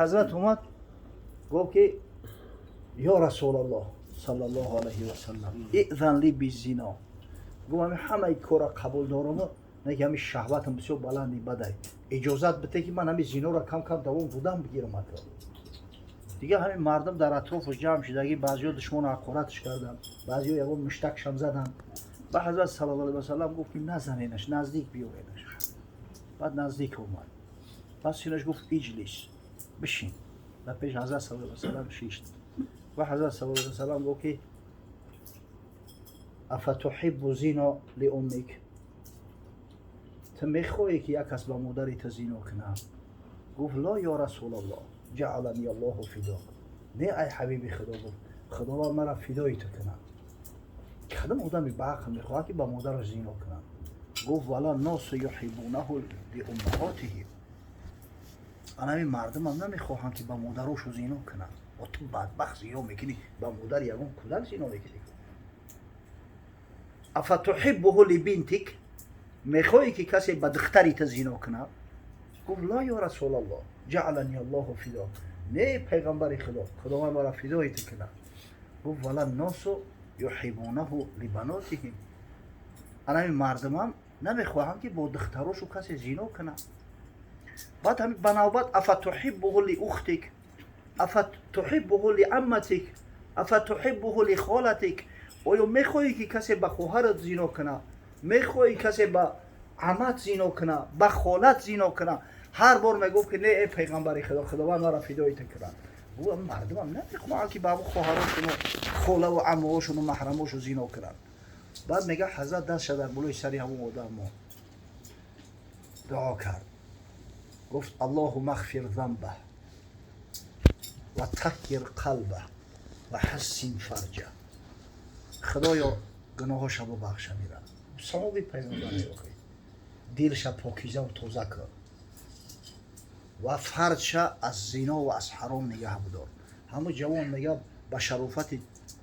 حضرت اومد گفت که یا رسول الله صلی الله علیه و سلم اذن لی بالزنا. گفت همه کارا قبول دارم، نه همین شهوتم بسیار بلندی بده، اجازت بده که من همین زنا را کم کم دوام بودم بگیرم. اطراف دیگه همین مردم در اطرافش جمع شدگی، بعضیا دشمن حقارتش کردن، بعضیا یگان مشتکشم زدن. بعد حضرت صلی الله علیه و سلم گفت که نزنینش، نزدیک بیارینش. بعد نزدیک اومد، بعد سینش گفت اجلس، بشین. و پیش حضرت صلی الله علیه و سلم شیشت. و حضرت صلی الله علیه و سلم گفت که افتحب زنا لامک، تو میخواهی که یک کس با مادرت زنا کنه؟ گفت لا یا رسول الله جعلنی الله فداک. نه ای حبیب خدا، گفت خدا مرا فدای تو کنه. کدام آدمی به عقل میخواد که با مادرش زنا کنه؟ گفت ولا الناس یحبونه لامهاتهم. انا همین مردم هم نمیخواهند که با مادرشو زنا کنن. و تو بدبخت زنا میکنی با مادر یگان کودک زنا میکنی. افتحبه لبنتک، میخوایی که کسی با دختریت زنا کنه؟ گفت لا یا رسول الله جعلنی الله فداک. نه پیغمبر خدا، خدا مرا فدایت کنه. گفت ولا الناس یحبونه لبناتهم. انا همین مردم هم نمیخواهند که با دخترشو کسی زنا کنه. بعد همین بنابرای افتحبه لاختک، افتحبه لعمتک، افتحبه لخالتک. آیا میخوایی که کسی با خواهرت زنا کنه؟ میخوایی کسی با عمت زنا کنه؟ با خالت زنا کنه؟ هر بار میگفت که نه ای پیغمبر خدا، خداوند مرا فدایت کنه. و مردم هم نمیخوان که با خواهرشون و خاله و عموهاشون و محرماشون زنا کنن. بعد میگه حضرت دستش در بالای سری همون آدم دعا کرد، گفت اللهم اغفر ذنبه و طهر قلبه و حسن فرجه. خدایا گناهاش رو ببخش میره. ثواب پیغمبر آخه دلش پاکیزه و تازه کن و فرجش از زنا و از حرام نگه بدار. همه جوان میگه به شرافت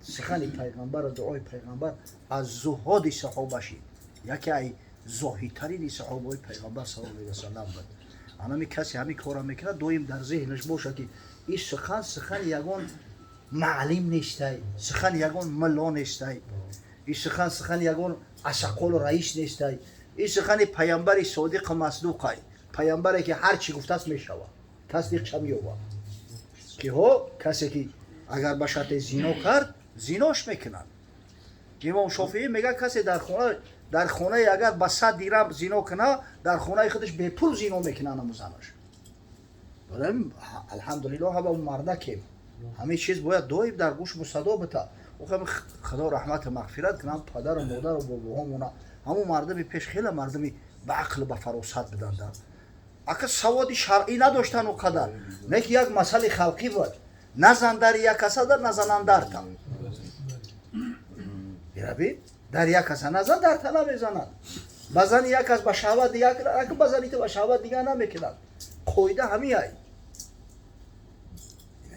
سخن پیغمبر و دعای پیغمبر از زهاد صحابه شید. یکی ای زاهدترین صحابه پیغمبر صلی الله علیه و سلم بود. انا کسی همین کارا میکنه دویم در ذهنش باشه که این سخن یگان معلم نیسته، سخن یگان ملا نیسته، این سخن یگان عسقال رئیس نیسته، این سخن پیامبر صادق و مصدوقه، پیامبری که هر چی گفته است میشود، تصدیقش می‌یابد. که ها کسی که اگر به شرط زنا کرد زناش میکنن. امام شافعی میگه کسی در خانه اگر با 100 درهم زنا کنه، در خانه خودش به پول زنا میکنه اون زنش. الحمدلله هم اون مرده که همه چیز باید دایم در گوش و صدا بده. خدا رحمت و مغفرت کنه پدر و مادر و باباهامون، همون مردم پیش خیلی مردمی به عقل به فراست بدن. اگه سواد شرعی نداشتن اونقدر، نه که یک مسئله خلقی بود، نزن در یک کسا در نزنن در تا. ببین در یک کسا نزن در تا نمیزنن. بزن یک کس با شهوت دیگه کنن، اگه بزنی تو با شهوت دیگه نمیکنن. قاعده همین است.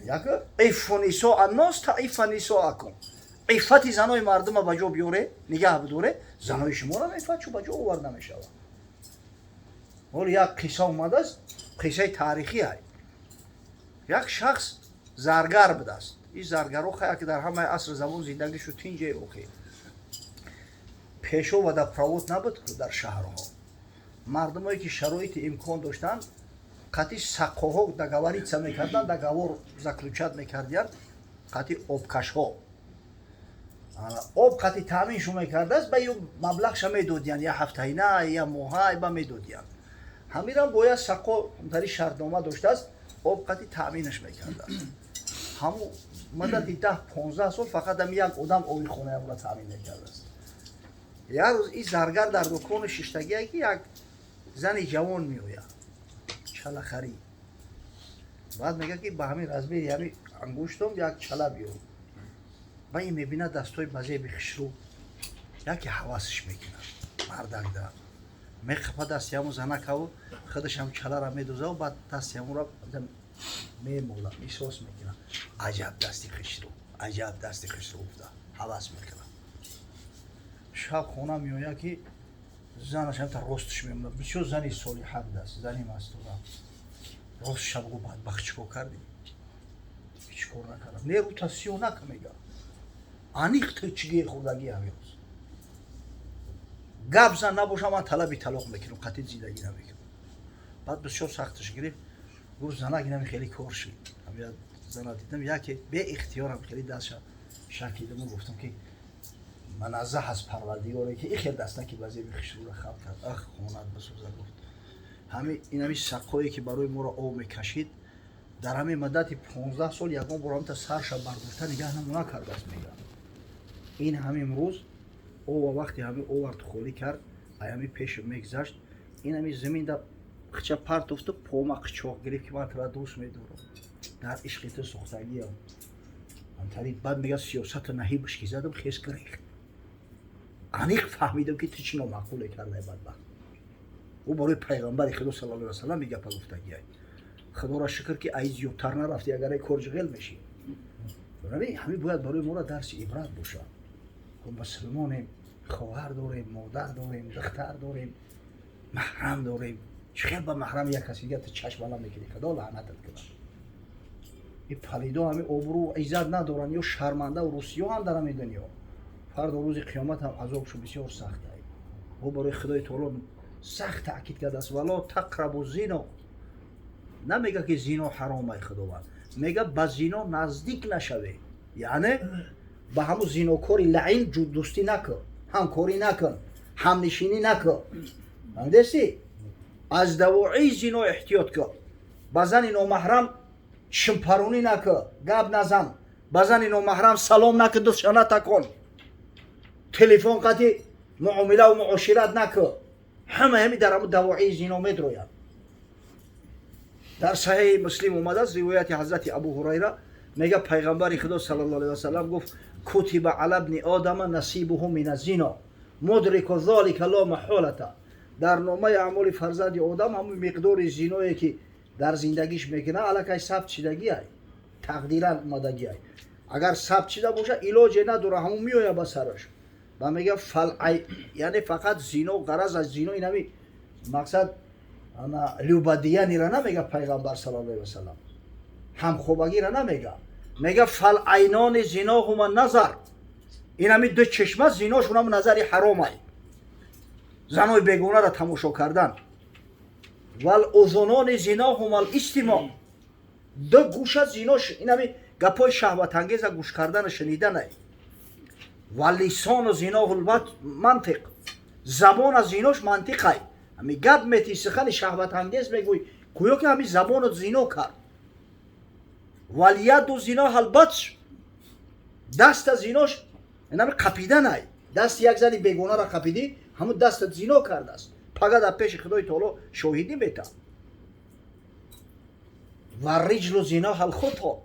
یک عیف نساء الناس تعیف نساءکم. عفت زنای مردم به جا بیاره، نگه بداره، زنای شما را عفت شو به جا آورد نمیشود. ولی یک قصه اومده است، قصه تاریخی است. یک شخص زرگر بود است. این زرگرها خیلی که در همه عصر زمان زندگیشو تینجه اوکی. پیشو و در پراوت نبود در شهرها. مردمایی که شرایط امکان داشتن قطعی سقاها در گواریتسا میکردن، در گوار زکلوچت میکردن، قطعی آبکشها. آب قطعی تامینشو میکرده است، به یه مبلغش میدودین، یا هفته نه یا ماهی با میدودین. همین هم باید سقا در شرطنامه داشته است، آب قطعی تامینش میکرده است. همون مدت 10-15 سال فقط هم یک آدم آبی خونه را تامین میکرده است. یک روز این زرگر در دکان شیشتگی یک زن جوان میآید، چله خری. بعد میگه که به همین رزمیر همین انگوشتم یک چله بیار. با این میبینه دستای بزه بخشرو، یکی حواسش میکنه مردک در میخپه دستی همون زنک و خودش هم چله را میدوزه و بعد دستی همون را میموله میسوس میکنه. عجب دستی خشرو، عجب دستی خشرو افته، حواس میکنه. شب خونه میآید که زنش هم تا رستش میمونه. بسیار زنی صالحه است، زنی مستوره. روز شب گو بدبخت چیکار کردیم؟ هیچ کار نکردم. نه روتاسیون نکمیگا. آنیخت چیگه خوردگی همیوز. گابزن نباشم من طلبی طلاق میکنم قطعی زیدگی نمیکنم. بعد بسیار سختش گرفت. گفت زنگ نمی خیلی کار شد. همین زن دیدم یکی به اختیارم خیلی دستش شکیدم و گفتم که منزه هست پروردگاره که این خیلی دست نکی وزیر بخشور رو خلق کرد. اخ خونت بسوزه گفت. همین این همی سقایی که برای ما را آب میکشید در همین مدت 15 سال یکم برام تا سرش برداشته نگه نمونه کرده است میگم. این همین امروز او وقتی همین اوورد خالی کرد همین پیش میگذشت این همین زمین در خچه پرت افته پوما قچاق گرفت که من ترا دوست میدارم در عشقیت سختگی هم انتری بعد میگه سیاست نهی بشکی زدم خیس گریخت انیق فهمیدم که چی نامعقوله کرده بدبخت او برای پیغمبر خدا صلی الله علیه و سلم میگه پا گفتگی خدا را شکر که ای زیادتر نرفتی اگر ای کرجغل میشی همین باید برای ما را درس عبرت باشه که مسلمانیم خواهر داریم مادر داریم دختر داریم محرم داریم چخیل با محرم یک کسی دیگه چشم بالا میکنی خدا لعنتت کنه این پلیدا همین آبرو و عزت ندارن یا شرمنده و رسوا هم در همین دنیا فردا روز قیامت هم عذابشون بسیار سخته او برای خدای تعالی سخت تاکید کرده است ولا تقربوا الزنا نمیگه که زنا حرامه خداوند میگه به زنا نزدیک نشوی یعنی با همون زیناکاری لعین دوستی نکن همکاری نکن همنشینی نکن فهمیدی از دواعی زنا احتیاط کن با زن نامحرم شمپرونی نکن گپ نزن با زن نامحرم سلام نکن دستشانه تکن تلفن قطعی معامله و معاشرت نکن همه در همون دواعی زنا میدروید در صحیح مسلم اومده است روایت حضرت ابو هریره میگه پیغمبر خدا صلی الله علیه و سلم گفت کتب علی ابن آدم نصیبه من الزنا مدرک ذلک لا محاله در نامه اعمال فرزند آدم همون مقدار زینایی که در زندگیش میکنه الکی ثبت چیدگی ای تقدیرا آمدگی ای اگر ثبت چیده باشه علاج نداره همون میویه به سرش و میگه یعنی فقط زنا غرض از زنا اینمی مقصد انا لوبادیه نیره نمیگه پیغمبر صلی الله علیه و سلم هم خوبگی را نمیگه میگه فل عینان زنا هم نظر این همی دو چشمه زناشون هم نظری حرامه زنای بیگونه را تماشا کردن ول اذنان زنا هم الاستماع دو گوش زناش این همی گپای شهوت انگیز گوش کردن شنیدن و لسان زنا منطق زبان از زناش منطقه همی گپ میتی سخن شهوت انگیز میگوی گویا که همی زبان زنا کرد والید و زنا هلبتش دست زیناش اینم قپیده نه دست یک زنی بیگونه را قپیدی همون دست زنا کرده است پگه در پیش خدای تعالی شاهدی میته و رجل زنا هلخطا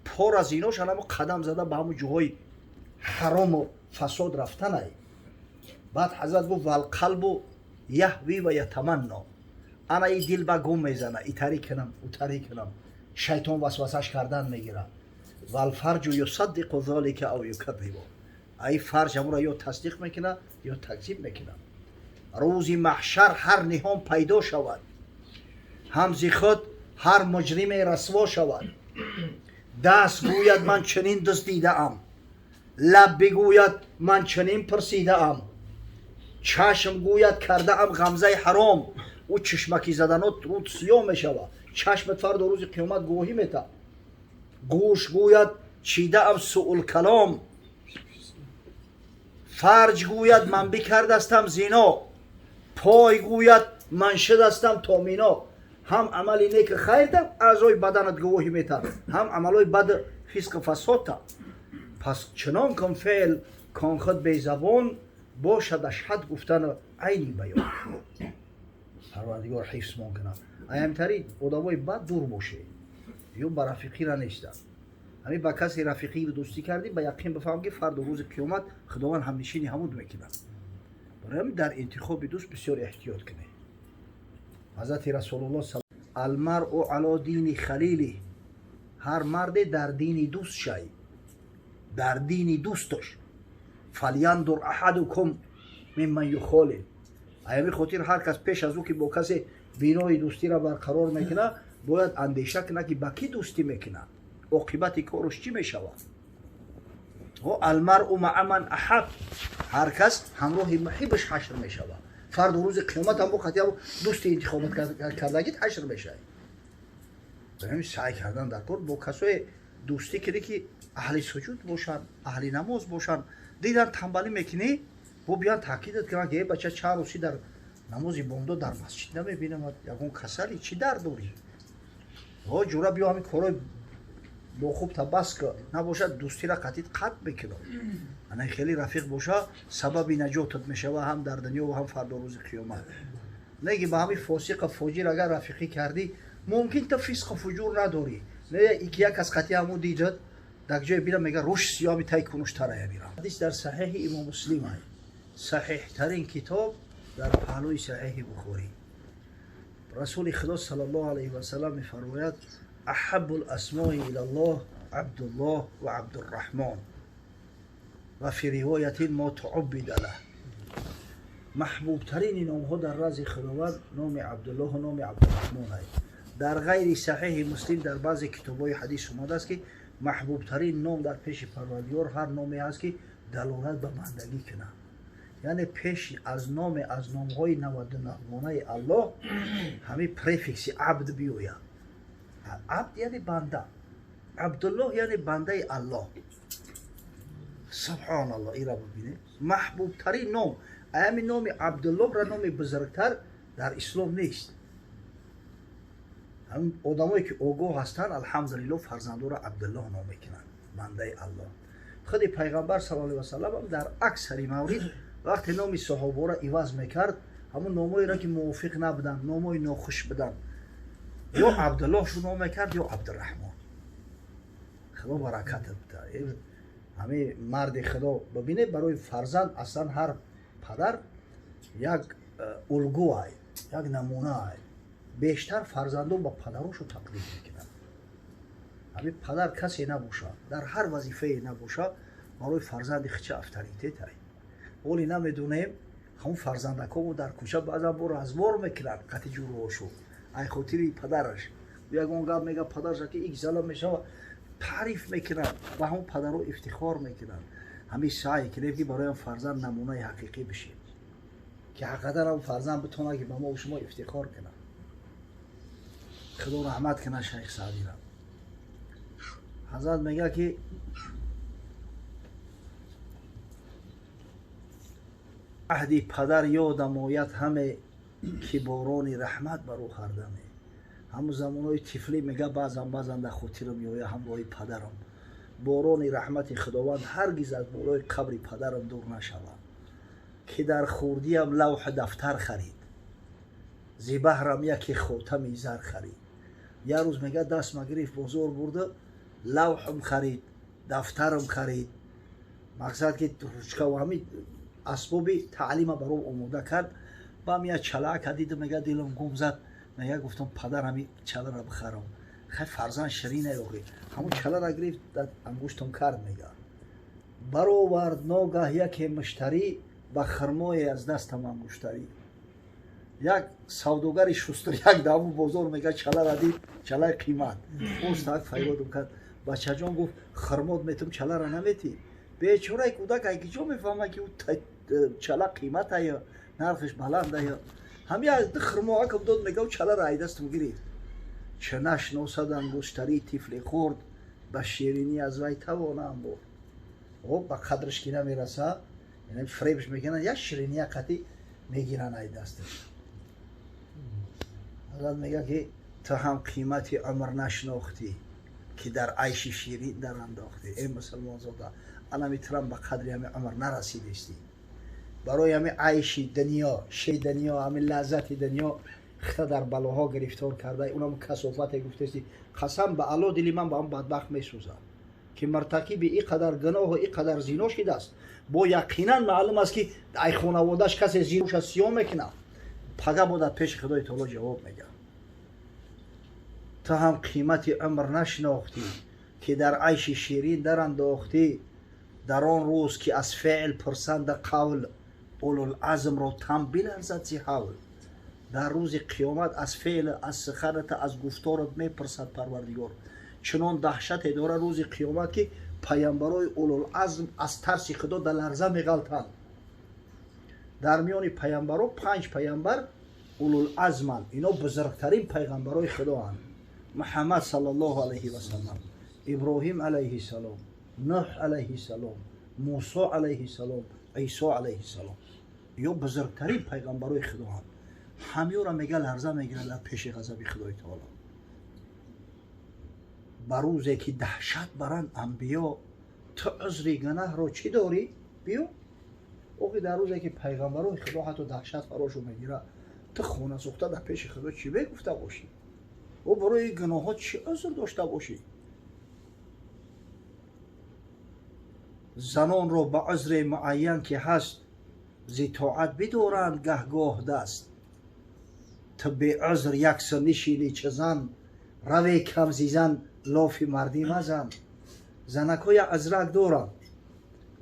پا از زیناش همون قدم زده به همون جاهای حرام و فساد رفتن ای بعد حضرت گفت والقلب یهوی و یتمنا انا ای دل به گم میزنه ای تری کنم او تری کنم شیطان وسوسش کردن میگیره والفرج یصدق ذلك او یکذب ای فرج همون را یا تصدیق میکنه یا تکذیب میکنه روز محشر هر نهان پیدا شود هم ز خود هر مجرم رسوا شود دست گوید من چنین دزدیده ام لب بگوید من چنین پرسیده ام چشم گوید کرده ام غمزه حرام او چشمکی زدنات رود سیاه میشود چشمت فرد روز قیامت گواهی میده گوش گوید چیده ام سوء کلام فرج گوید من بکردستم زنا پای گوید من شدستم تا مینا هم عملی نیک خیر ده اعضای بدنت گواهی میده هم عملای بد فسق فساد ده پس چنان کن فعل کان خود بی زبان باشد اشهد گفتن عینی بیان پروردگار حفظ مان کنم ایمتری آدمای بد دور باشه یا با رفیقی را نیستن همین با کسی رفیقی رو دوستی کردی با یقین بفهم که فردا روز قیامت خداوند همنشینی همون میکنه برای همین در انتخاب دوست بسیار احتیاط کنه حضرت رسول الله صلی الله علیه و المرء علی دین خلیلی هر مرد در دین دوست شای در دین دوستش فلیندر احدکم ممن یخالل ایمی خاطر هر کس پیش از او که با کسی بینای دوستی را برقرار میکنه باید اندیشه کنه که با کی دوستی میکنه، عاقبت کارش چی میشود. و المرء مع من احب، هر کس همراه محبش حشر میشود. فرد روز قیامت هم خاطر دوستی انتخاب کردگیت حشر میشه. برای سعی کردن در کار با کسای دوستی که اهل سجود باشن، اهل نماز باشن. دیدن تنبلی میکنی و بیان تاکید کنن که بچه چند روزی در نمازی بونده در مسجد نمیبینم، یکون کسلی چی در دوری ها جورا بیا همین کارای با خوب تا بس که نباشد دوستی را قطعیت قطع بکنه. انا خیلی رفیق باشه سبب نجاتت میشه و هم در دنیا و هم فردا روز قیامت. نگی با همین فاسق فاجر اگر رفیقی کردی ممکن تا فسق فجور نداری، نه یک از قطعی همون دیدد در جای بیرم میگه روش سیامی تای کنوش ترایه بیرم. حدیث در صحیح امام مسلم های، صحیح ترین کتاب در پهلوی صحیح بخاری. رسول خدا صلی الله علیه و سلم میفرماید احب الاسماء الى الله عبد الله و عبد الرحمن و فی روایت ما تعبد له. محبوب ترین نام ها در رضای خداوند نام عبدالله و نام عبدالرحمن است. در غیر صحیح مسلم در بعضی کتاب‌های حدیث اومده است که محبوب ترین نام در پیش پروردگار هر نامی است که دلالت به بندگی کنه. یعنی پیش از نام‌های 99 الله همین پریفیکس عبد بیاید. عبد یعنی بنده، عبدالله یعنی بنده الله. سبحان الله. این را ببینید محبوب ترین نام همین نام عبدالله را نام بزرگتر در اسلام نیست. هم آدمایی که آگاه هستند الحمدلله فرزندان را عبدالله نام میکنند، بنده الله. خود پیغمبر صلی الله علیه و سلم در اکثر موارد وقتی نام صحابه را عوض میکرد همون نامایی را که موافق نبودن، نامای ناخوش بدن، یا عبدالله شو نام میکرد یا عبدالرحمن. خدا برکت بده. همه مرد خدا ببینه برای فرزند اصلا هر پدر یک الگو های، یک نمونه های. بیشتر فرزندان با پدراشو تقلید میکنن. همه پدر کسی نباشه، در هر وظیفه نباشه برای فرزند چه افطاریتت های. ولی نمیدونیم همون فرزندکامو در کوچه بعضا برو از بار میکنن قطع جوروشو ای خاطری پدرش. یگون گپ میگه پدرش که یک سال میشه تعریف میکنن و همون پدر رو افتخار میکنن. همین سعی کنیم که برای فرزند نمونه حقیقی بشیم که حقیقتا هم فرزند بتونه که به ما و شما افتخار کنه. خدا رحمت کنه شیخ سعدی را. حضرت میگه که عهدی پدر یادم آید همه که باران رحمت برو خردمه. همون زمانهای طفلی میگه بعضا در خاطرم میآید همراه پدرم باران رحمت خداوند هرگز از بالای قبر پدرم دور نشود که در خوردیم لوح دفتر خرید زی بهرم یکی خاتم زر خرید. یه روز میگه دست مگریف بازار برده لوحم خرید دفترم خرید. مقصد که روچکه و همین اسباب تعلیم برام آماده کرد. با میاد چلاک دیدم میگه دلم گم زد. میگه گفتم پدر همین چلا را بخرم. خیلی فرزند شرینه روحی همون چلا را گرفت در انگشتم کرد. میگه برآورد ناگاه یک مشتری با خرمای از دستم انگشتری. یک سوداگر شستر یک دامو بازار میگه چلا را دید چلا قیمت استاد فریاد کرد. بچه جان گفت خرمات میتم چلا را نمیتی. بیچاره کودک اگه جو میفهمه که چلا قیمت های نرخش بلند های همی از خرماه که داد میگه چلا را دستم گرفت. چه نشناسد انگشتری طفل خورد به شیرینی از وی توانم برد. خب به قدرش که نمیرسه یعنی فریبش میکنن یا شیرینی قطعی میگیرن ای دستش. حضرت میگه که تو هم قیمت عمر نشناختی که در عیش شیرین در انداختی. ای مسلمان زاده انا میتونم به قدری همه عمر نرسیدستی. برای همه عیش دنیا شی دنیا همه لذت دنیا خدا در بلاها گرفتار کرده. اونم کسافت گفتستی قسم به الله دلی من با هم بدبخت میسوزم که مرتکب این قدر گناه و این قدر زنا شده است. با یقینا معلوم است که ای خانواده‌اش کسی زینوش از سیاه میکنه پگه بود پیش خدای تعالی جواب میگه. تو هم قیمت عمر نشناختی که در عیش شیرین در انداختی. در آن روز که از فعل پرسند قول اولوالعزم را تنبیل ارزد زی حول. در روز قیامت از فعل از سخنت از گفتارت میپرسد پروردگار. چنان دهشت داره روز قیامت که پیامبرای اولوالعزم از ترس خدا در لرزه میغلطند. در میان پیامبران 5 پیامبر اولوالعزمند، اینا بزرگترین پیغمبرای خدا اند. محمد صلی الله علیه و سلم، ابراهیم علیه السلام، نوح علیه السلام، موسی علیه السلام، عیسی علیه السلام، یا بزرگترین پیغمبرای خدا اند. همه را میگه لرزه میگیره در پیش غضب خدای تعالی. بر روزی که دهشت برند انبیا، تو عذر گناه را چی داری؟ بیا. اوقی در روزی که پیغمبران خدا حتی دهشت فراشو میگیره، تو خونه سوخته در پیش خدا چی بگفته باشی؟ و برای گناهات چی عذر داشته باشی؟ زنان را به عذر معین که هست زی طاعت بدارند گهگاه دست. تو به عذر یک سر نشینی چه زن، روی کم زیزن لافی مردی مزن. زنکای ازرق دارن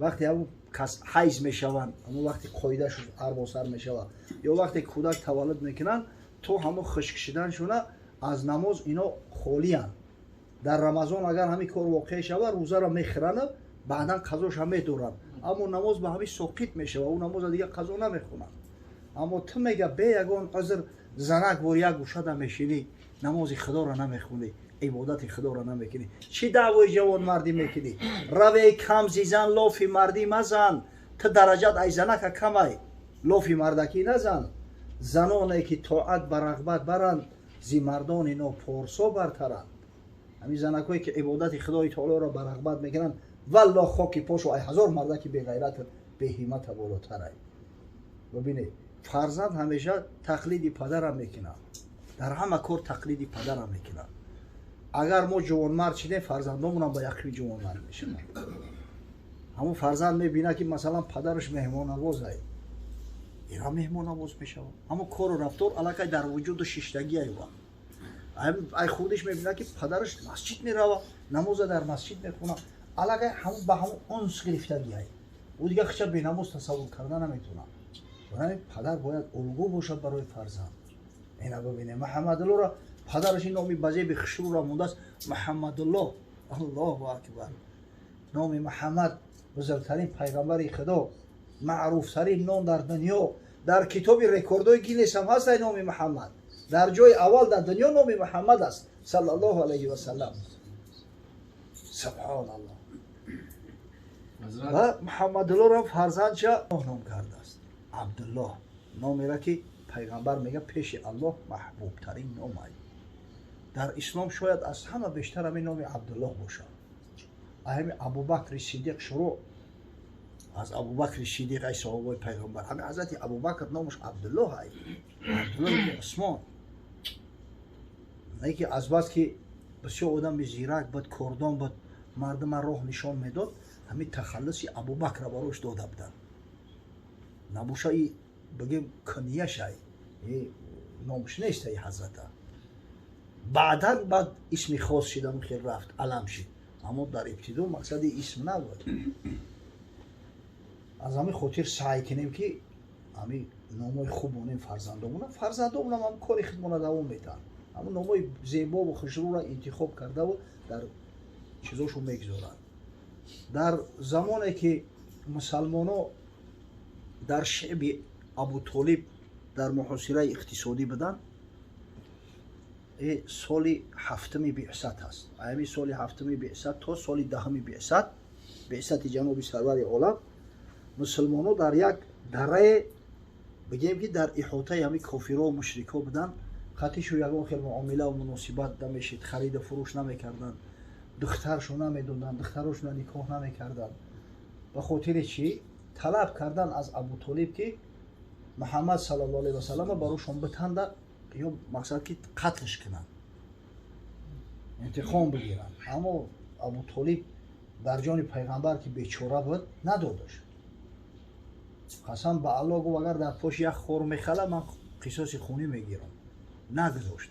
وقتی همون کس حیز میشوند، همون وقتی قایده شد ارباسر میشوند یا وقتی کودک تولد میکنن، تو همون خشک شدن شونه از نماز اینا خالی هن. در رمضان اگر همین کار واقع شود روزه را میخرن، بعدا قضاش هم میدورن، اما نماز به همین ساقط میشه و اون نماز دیگه قضا نمیخونن. اما تو میگه به یگان عذر زنک بر یک گوشه دا میشینی، نماز خدا را نمیخونی، عبادت خدا را نمیکنی، چی دعوای جوان مردی میکنی؟ روی کم زیزن لافی مردی مزن. تو درجت ای زنک کمی لافی مردکی نزن. زنانی که طاعت بر رغبت برند، زی مردان اینا پارسا برترند. همین زنکایی که عبادت خدای تعالی را بر رغبت میکنن، والله خاکی پاشو ای هزار مردکی بی غیرت بی همت بالاتر ای. ببینید فرزند همیشه تقلید پدر هم میکنه، در همه کار تقلید پدر هم میکنه. اگر ما جوان مرد شدیم فرزندامون هم با یقین جوان مرد میشن. همون فرزند میبینه که مثلا پدرش مهمان نواز ای، اینا مهمان نواز میشه، اما کار و رفتار علاقه در وجود و شیشتگی ایوان. ای خودش میبینه که پدرش مسجد میروه، نماز در مسجد میخونه، علاقه همون به همون انس گرفتگی ای. او دیگه خیلی بی نماز تصور کردن نمیتونه. برای پدر باید الگو باشد برای فرزند. اینا ببینه محمد الله را پدرش این نامی بزی به خشرو را مونده است، محمد الله. الله اکبر. نام محمد بزرگترین پیغمبر خدا، معروف ترین نام در دنیا، در کتاب رکوردهای گینس هم هست نام محمد. در جای اول در دنیا نام محمد است صلی الله علیه و سلم. سبحان الله. و محمد الله را فرزند چه نام کرده است؟ عبدالله. نامی را که پیغمبر میگه پیش الله محبوب ترین نام است. در اسلام شاید از همه بیشتر همین نام عبدالله باشه. همین ابوبکر صدیق شروع، از ابوبکر صدیق ای صحابه پیغمبر، همین حضرت ابوبکر نامش عبدالله ای، عبدالله عثمان. نه که از بس که بسیار آدم زیرک بود، کردان بود، مردم راه نشان میداد، همین تخلصی ابوبکر براش داده بودن. نبوشه ای بگیم کنیش ای، نامش نیست ای حضرت. بعدا بعد اسمی خاص شدن خیلی رفت علم شد، اما در ابتدا مقصد اسم نبود. از همین خاطر سعی کنیم که همین نامای خوب بونیم فرزندامون هم کاری خودمون دوام میدن، اما نامای زیبا و خوشرو را انتخاب کرده و در چیزاشو میگذارن. در زمانی که مسلمان‌ها در شعب ابو طالب در محاصره اقتصادی بدن، سال 7 بعثت هست. همین سال 7 بعثت تا سال 10 بعثت جناب سرور عالم، مسلمان‌ها در یک دره بگیم که در احاطه همین کافرها و مشرکا بودن، خطیشو یگان خیلی معامله و مناسبت نمیشید، خرید و فروش نمیکردن، دخترشو نمیدوندن، دخترشو نکاح نمیکردن. به خاطر چی؟ طلب کردن از ابو طالب که محمد صلی الله علیه و سلم براشون بتنده، یا مقصد که قتلش کنن، انتقام بگیرن. اما ابو طالب در جان پیغمبر که بیچاره بود ندادش. قسم به الله گفت اگر در پاش یک خور میخله من قصاص خونی میگیرم، نگذاشت.